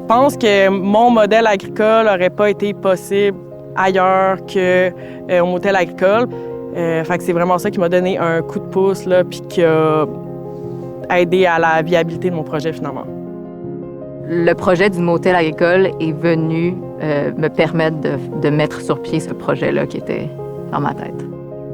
pense que mon modèle agricole n'aurait pas été possible ailleurs qu'au motel agricole. Fait que c'est vraiment ça qui m'a donné un coup de pouce, là, puis qui a aidé à la viabilité de mon projet, finalement. Le projet du motel agricole est venu me permettre de mettre sur pied ce projet-là qui était dans ma tête.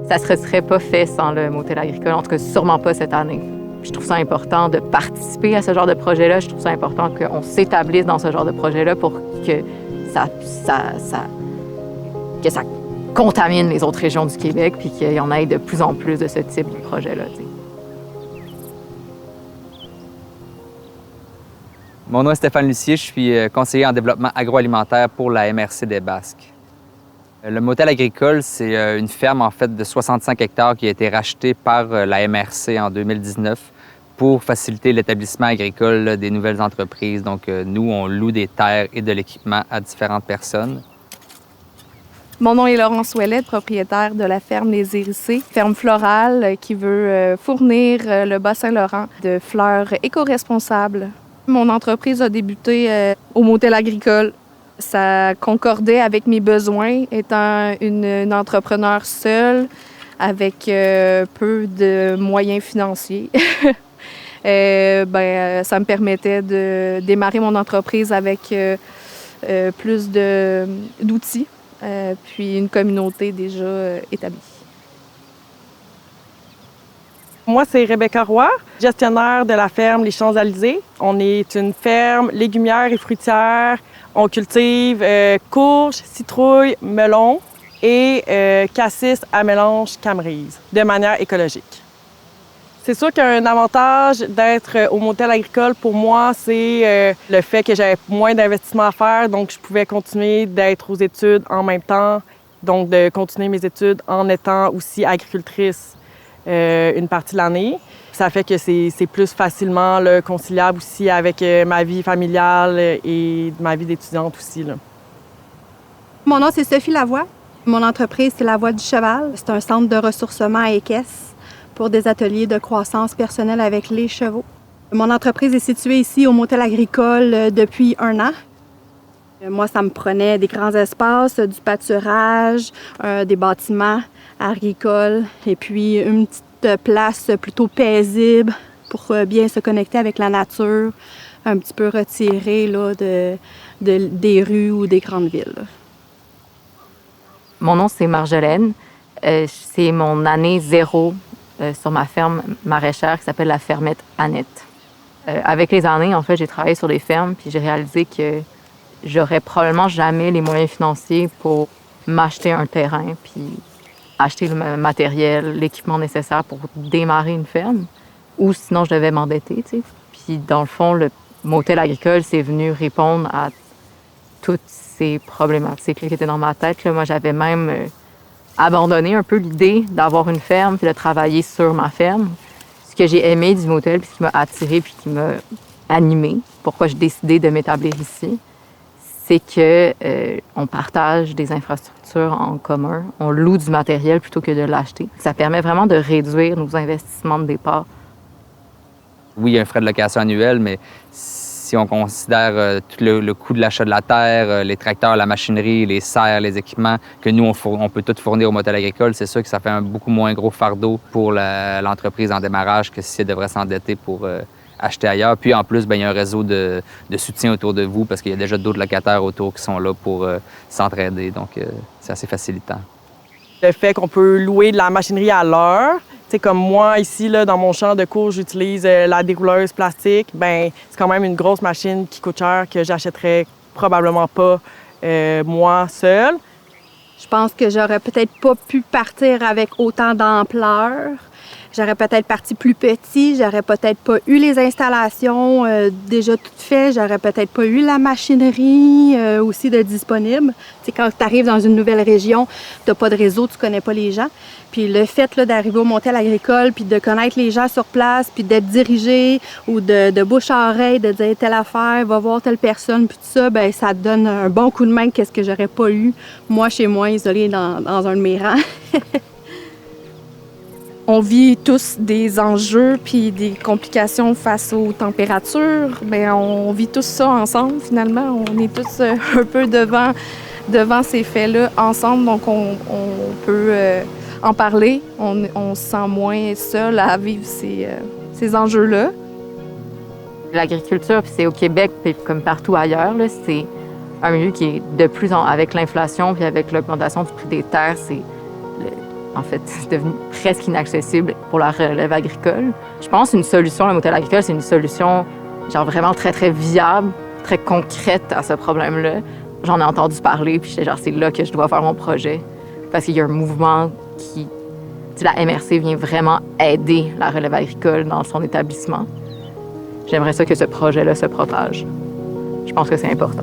Ça ne serait pas fait sans le motel agricole, en tout cas sûrement pas cette année. Je trouve ça important de participer à ce genre de projet-là. Je trouve ça important qu'on s'établisse dans ce genre de projet-là pour que ça contamine les autres régions du Québec puis qu'il y en ait de plus en plus de ce type de projet-là. T'sais. Mon nom est Stéphane Lucier, je suis conseiller en développement agroalimentaire pour la MRC des Basques. Le motel agricole, c'est une ferme en fait de 65 hectares qui a été rachetée par la MRC en 2019 pour faciliter l'établissement agricole là, des nouvelles entreprises. Donc nous, on loue des terres et de l'équipement à différentes personnes. Mon nom est Laurence Ouellet, propriétaire de la ferme Les Hérissées, ferme florale qui veut fournir le Bas-Saint-Laurent de fleurs éco-responsables. Mon entreprise a débuté au motel agricole. Ça concordait avec mes besoins, étant une entrepreneur seule, avec peu de moyens financiers. Ça me permettait de démarrer mon entreprise avec plus d'outils, puis une communauté déjà établie. Moi, c'est Rebecca Roy, gestionnaire de la ferme Les Champs-Élysées. On est une ferme légumière et fruitière. On cultive courges, citrouilles, melons et cassis à mélange camerise de manière écologique. C'est sûr qu'un avantage d'être au motel agricole pour moi, c'est le fait que j'avais moins d'investissement à faire, donc je pouvais continuer d'être aux études en même temps, donc de continuer mes études en étant aussi agricultrice une partie de l'année. Ça fait que c'est plus facilement là, conciliable aussi avec ma vie familiale et ma vie d'étudiante aussi. Là. Mon nom, c'est Sophie Lavoie. Mon entreprise, c'est La Voie du Cheval. C'est un centre de ressourcement à Équess pour des ateliers de croissance personnelle avec les chevaux. Mon entreprise est située ici au motel agricole depuis 1 an. Moi, ça me prenait des grands espaces, du pâturage, des bâtiments agricoles et puis une petite place plutôt paisible pour bien se connecter avec la nature, un petit peu retirée là, des rues ou des grandes villes. Mon nom, c'est Marjolaine. C'est mon année 0 sur ma ferme maraîchère qui s'appelle la fermette Annette. Avec les années, en fait, j'ai travaillé sur des fermes puis j'ai réalisé que j'aurais probablement jamais les moyens financiers pour m'acheter un terrain puis acheter le matériel, l'équipement nécessaire pour démarrer une ferme. Ou sinon, je devais m'endetter, tu sais. Puis dans le fond, le motel agricole, c'est venu répondre à toutes ces problématiques qui étaient dans ma tête. Là, moi, j'avais même abandonné un peu l'idée d'avoir une ferme puis de travailler sur ma ferme. Ce que j'ai aimé du motel puis ce qui m'a attiré puis qui m'a animée, pourquoi j'ai décidé de m'établir ici, c'est que on partage des infrastructures en commun, on loue du matériel plutôt que de l'acheter. Ça permet vraiment de réduire nos investissements de départ. Oui, il y a un frais de location annuel, mais si on considère tout le coût de l'achat de la terre, les tracteurs, la machinerie, les serres, les équipements que nous, on peut tout fournir au motel agricole, c'est sûr que ça fait un beaucoup moins gros fardeau pour l'entreprise en démarrage que si elle devrait s'endetter pour acheter ailleurs. Puis en plus, bien, il y a un réseau de soutien autour de vous parce qu'il y a déjà d'autres locataires autour qui sont là pour s'entraider. Donc, c'est assez facilitant. Le fait qu'on peut louer de la machinerie à l'heure, tu sais, comme moi, ici, là, dans mon champ de cours, j'utilise la dérouleuse plastique. Bien, c'est quand même une grosse machine qui coûte cher que j'achèterais probablement pas moi seule. Je pense que j'aurais peut-être pas pu partir avec autant d'ampleur. J'aurais peut-être parti plus petit, j'aurais peut-être pas eu les installations déjà toutes faites, j'aurais peut-être pas eu la machinerie aussi de disponible. Tu sais, quand tu arrives dans une nouvelle région, tu n'as pas de réseau, tu connais pas les gens. Puis le fait là, d'arriver au motel agricole, puis de connaître les gens sur place, puis d'être dirigé ou de bouche à oreille, de dire telle affaire, va voir telle personne, puis tout ça, bien, ça te donne un bon coup de main qu'est-ce que j'aurais pas eu, moi, chez moi, isolée dans un de mes rangs. On vit tous des enjeux puis des complications face aux températures. Bien, on vit tous ça ensemble, finalement. On est tous un peu devant ces faits-là ensemble, donc on peut en parler. On se sent moins seul à vivre ces enjeux-là. L'agriculture, puis c'est au Québec, puis comme partout ailleurs, là, c'est un milieu qui est de plus en... Avec l'inflation puis avec l'augmentation du prix des terres, en fait, c'est devenu presque inaccessible pour la relève agricole. Je pense qu'une solution, le modèle agricole, c'est une solution genre vraiment très, très viable, très concrète à ce problème-là. J'en ai entendu parler, puis j'étais genre, c'est là que je dois faire mon projet. Parce qu'il y a un mouvement qui... La MRC vient vraiment aider la relève agricole dans son établissement. J'aimerais ça que ce projet-là se propage. Je pense que c'est important.